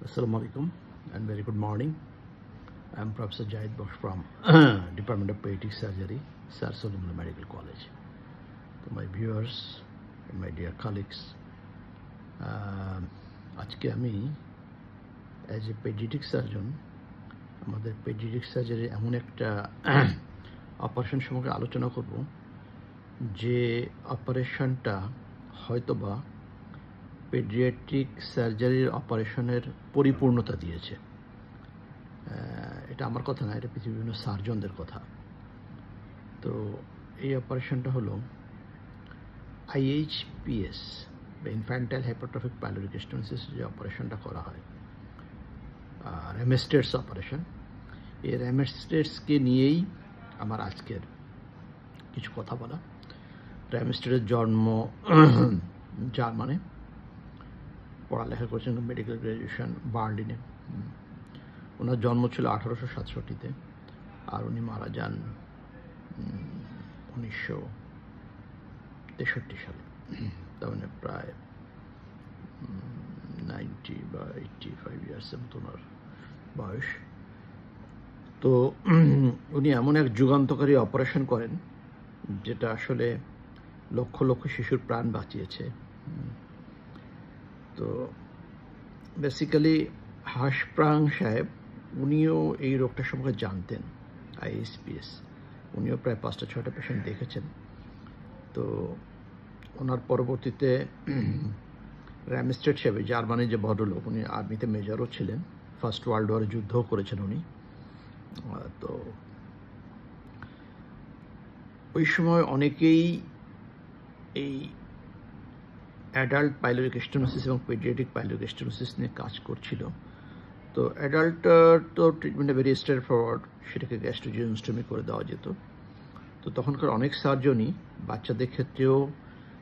Assalamu alaikum and very good morning. I am Professor Jahid Baksh from Department of Pediatric Surgery, Sir Solomon Medical College. To my viewers and my dear colleagues, আজকে আমি as a paediatric surgeon আমাদের paediatric surgery এমন একটা operation সম্পর্কে আলোচনা করব যে অপারেশনটা হয়তোবা পেডিয়াট্রিক সার্জারির অপারেশনের পরিপূর্ণতা দিয়েছে। এটা আমার কথা না, এটা পৃথিবীর বিভিন্ন সার্জনদের কথা। তো এই অপারেশনটা হলো IHPS বা ইনফ্যান্টাইল হাইপারট্রফিক পাইলোরিক স্টেনোসিস যে অপারেশনটা করা হয়, রেমেস্টেটস অপারেশন। এই রেমেস্টেটসকে নিয়েই আমার আজকের কিছু কথা বলা। রেমেস্টেটের জন্ম জার্মানে, পড়ালেখা করেছেন মেডিকেল গ্র্যাজুয়েশন বার্লিনে। ওনার জন্ম ছিল 1867-তে আর উনি মারা যান 1963 সালে। তার মানে প্রায় 90 বা 85 ইয়ার্সের মতো ওনার বয়স। তো উনি এমন এক যুগান্তকারী অপারেশন করেন যেটা আসলে লক্ষ লক্ষ শিশুর প্রাণ বাঁচিয়েছে। তো বেসিক্যালি হাসপ্রাং সাহেব উনিও এই রোগটা সম্পর্কে জানতেন, IHPS। উনিও প্রায় 5-6টা পেশেন্ট দেখেছেন। তো ওনার পরবর্তীতে র্যামস্টেড সাহেব, জার্মানির যে ভদ্রলোক, উনি আর্মিতে মেজরও ছিলেন, ফার্স্ট ওয়ার্ল্ড ওয়ারে যুদ্ধও করেছেন উনি। তো ওই সময় অনেকেই এই অ্যাডাল্ট পাইলোরিক স্টেনোসিস এবং পেডিয়াট্রিক পাইলোরিক স্টেনোসিস নিয়ে কাজ করছিল। তো অ্যাডাল্টটার তো ট্রিটমেন্টে ভেরি স্ট্রেট ফরওয়ার্ড, সেটাকে গ্যাস্ট্রোজিওস্টমি করে দেওয়া যেত। তো তখনকার অনেক সার্জনই বাচ্চাদের ক্ষেত্রেও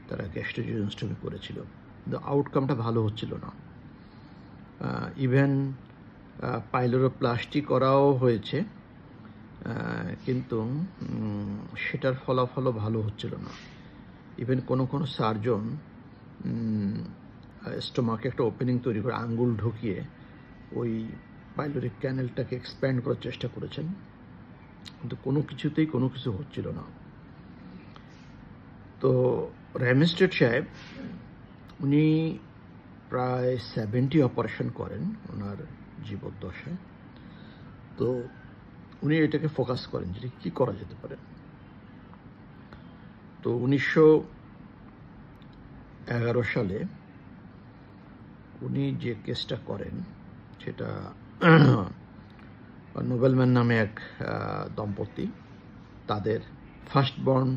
তারা গ্যাস্ট্রোজিওস্টমি করেছিল, কিন্তু আউটকামটা ভালো হচ্ছিল না। ইভেন পাইলোরোপ্লাস্টি করাও হয়েছে, কিন্তু সেটার ফলাফলও ভালো হচ্ছিল না। ইভেন কোনো সার্জন স্টোমাকে একটা ওপেনিং তৈরি করে আঙ্গুল ঢুকিয়ে ওই পাইলোরিক ক্যানেলটাকে এক্সপ্যান্ড করার চেষ্টা করেছেন, কিন্তু কোনো কিছু হচ্ছিল না। তো র্যামস্টেড সাহেব উনি প্রায় 70 অপারেশন করেন ওনার জীবদ্দশায়। তো উনি এটাকে ফোকাস করেন যে কী করা যেতে পারে। তো 1911 সালে উনি যে কেসটা করেন সেটা নোবেলম্যান নামে এক দম্পতি, তাদের ফার্স্ট বর্ন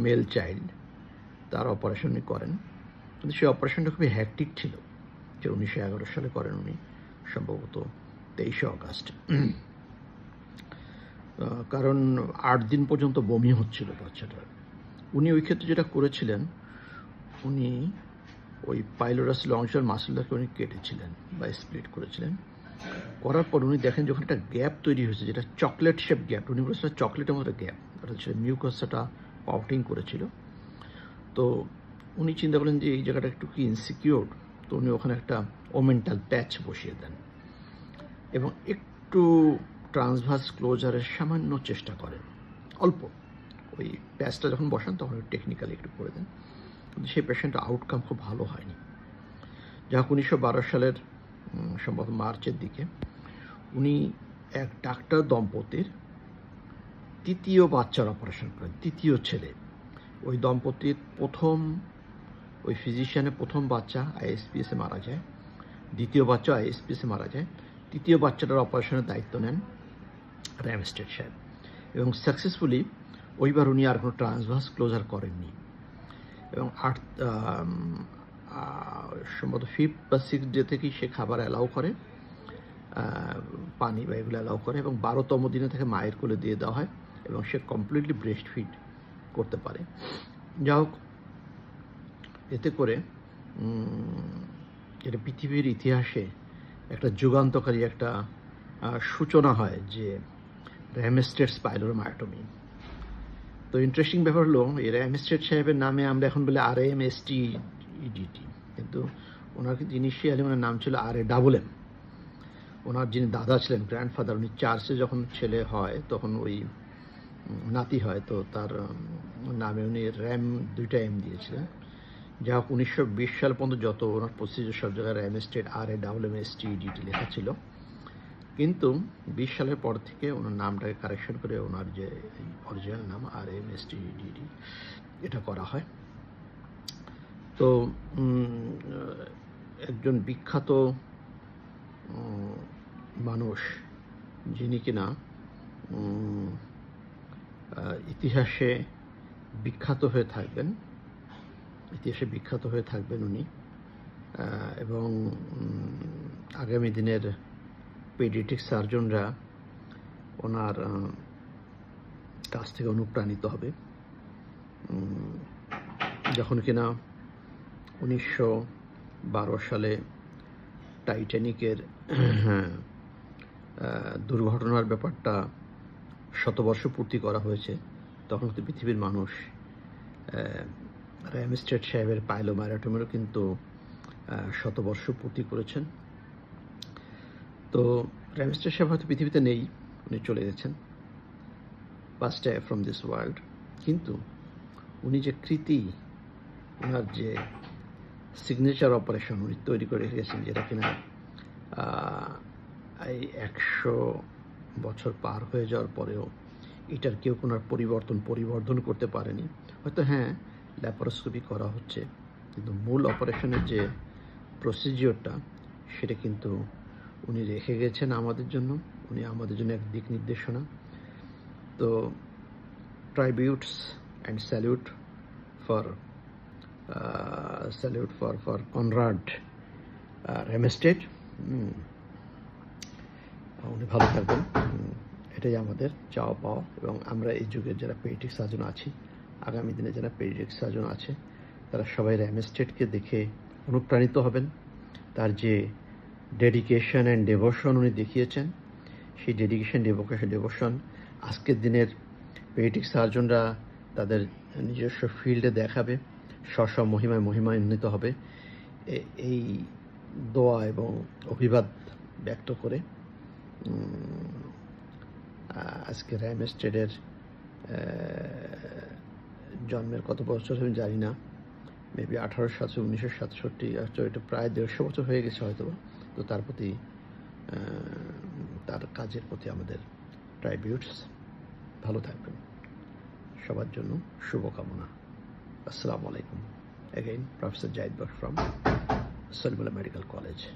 মেল চাইল্ড, তার অপারেশন করেন। কিন্তু সেই অপারেশনটা খুবই হ্যাকটিক ছিল, যে 1911 সালে করেন উনি, সম্ভবত 23শে অগাস্ট। কারণ 8 দিন পর্যন্ত বমি হচ্ছিল বাচ্চাটার। উনি ওই ক্ষেত্রে যেটা করেছিলেন, উনি ওই পাইলোরাস লংচার মাসলটাকে উনি কেটেছিলেন বা স্প্লিট করেছিলেন। করার পর উনি দেখেন যখন একটা গ্যাপ তৈরি হয়েছে, যেটা চকলেট শেপ গ্যাপ, উনি বলেছিলেন চকলেটের মতো গ্যাপ, ওটা ছিল মিউকাসটা পাউটিং করেছিল। তো উনি চিন্তা করলেন যে এই জায়গাটা একটু কি ইনসিকিউর। তো উনি ওখানে একটা ওমেন্টাল প্যাচ বসিয়ে দেন এবং একটু ট্রান্সভার্স ক্লোজারের সামান্য চেষ্টা করেন, অল্প। ওই প্যাচটা যখন বসান তখন টেকনিক্যালি একটু করে দেন, কিন্তু সেই পেশেন্টের আউটকাম খুব ভালো হয়নি। যাক 1912 সালের সম্ভবত মার্চের দিকে উনি এক ডাক্তার দম্পতির 3য় বাচ্চার অপারেশন করেন, 3য় ছেলে। ওই দম্পতির ওই ফিজিশিয়ানের প্রথম বাচ্চা IHPS-এ মারা যায়, দ্বিতীয় বাচ্চা IHPS-এ মারা যায়, 3য় বাচ্চাটার অপারেশনের দায়িত্ব নেন র্যামস্টেড সাহেব। এবং সাকসেসফুলি ওইবার উনি আর কোনো ট্রান্সভার্স ক্লোজার করেননি। এবং সম্ভবত 5th বা 6th ডে থেকেই সে খাবার অ্যালাউ করে, পানি বা এগুলো অ্যালাউ করে, এবং 12তম দিনে থেকে মায়ের কোলে দিয়ে দেওয়া হয় এবং সে কমপ্লিটলি ব্রেস্ট ফিড করতে পারে। যা হোক, এতে করে এটা পৃথিবীর ইতিহাসে একটা যুগান্তকারী একটা সূচনা হয়, যে র্যামস্টেডস পাইলোরোমায়োটমি। তো ইন্টারেস্টিং ব্যাপার হলো, এই র্যামস্টেড সাহেবের নামে আমরা এখন বলে RAMSTEDT, কিন্তু ওনার কিন্তু ইনিশিয়ালি ওনার নাম ছিল RAMM। ওনার যিনি দাদা ছিলেন, গ্র্যান্ডফাদার, উনি চার্চে যখন ছেলে হয় তখন ওই নাতি হয়, তো তার নামে উনি র্যাম 2টা এম দিয়েছিলেন। যা হোক 1920 সাল পর্যন্ত যত ওনার প্রসিডিউর সব জায়গায় র্যাম এস্টেট RAMMSTED লেখা ছিল, কিন্তু 20 সালের পর থেকে ওনার নামটাকে কারেকশন করে ওনার যে অরিজিনাল নাম RAMSTED এটা করা হয়। তো একজন বিখ্যাত মানুষ, যিনি কিনা ইতিহাসে বিখ্যাত হয়ে থাকবেন উনি, এবং আগামী দিনের পেডিয়াট্রিক সার্জনরা ওনার কাছ থেকে অনুপ্রাণিত হবে। যখন কিনা 1912 সালে টাইটানিকের দুর্ঘটনার ব্যাপারটা শতবর্ষ পূর্তি করা হয়েছে, তখন কিন্তু পৃথিবীর মানুষ র্যামস্টেড সাহেবের পাইলোমারাটমেরও কিন্তু শতবর্ষ পূর্তি করেছেন। তো র্যামস্টেড সাহেব হয়তো পৃথিবীতে নেই, উনি চলে গেছেন, পাস্ট ফ্রম দিস ওয়ার্ল্ড, কিন্তু উনি যে কৃতি, ওনার যে সিগনেচার অপারেশন উনি তৈরি করে রেখেছেন, যেটা কিনা এই 100 বছর পার হয়ে যাওয়ার পরেও এটার কেউ কোনো পরিবর্ধন করতে পারেনি। হয়তো হ্যাঁ, ল্যাপারোস্কোপি করা হচ্ছে, কিন্তু মূল অপারেশনের যে প্রসিজিওরটা সেটা কিন্তু উনি রেখে গেছেন আমাদের জন্য। উনি আমাদের জন্য এক দিক নির্দেশনা। তো ট্রাইবিউটস অ্যান্ড স্যালিউট ফর কনরাড র্যামস্টেড। উনি ভালো থাকবেন, এটাই আমাদের চাওয়া পাওয়া। এবং আমরা এই যুগের যারা পেডিয়াট্রিক সার্জন আছি, আগামী দিনে যারা পেডিয়াট্রিক সার্জন আছে, তারা সবাই র্যামস্টেডকে দেখে অনুপ্রাণিত হবেন। তার যে ডেডিকেশন অ্যান্ড ডেভোশন উনি দেখিয়েছেন, সেই ডেভোশন আজকের দিনের পেডিয়াট্রিক সার্জনরা তাদের নিজস্ব ফিল্ডে দেখাবে, স্ব মহিমান্বিত হবে। এই দোয়া এবং অভিবাদ ব্যক্ত করে আজকে র্যামস্টেডের জন্মের কত বছর আমি জানি না, মেবি 1967, এটা প্রায় 150 বছর হয়ে গেছে হয়তো। তো তার প্রতি, তার কাজের প্রতি আমাদের ট্রাইবিউটস। ভালো থাকবেন, সবার জন্য শুভকামনা। আসসালামু আলাইকুম। Again, Professor Jahid Baksh from Salimullah Medical College.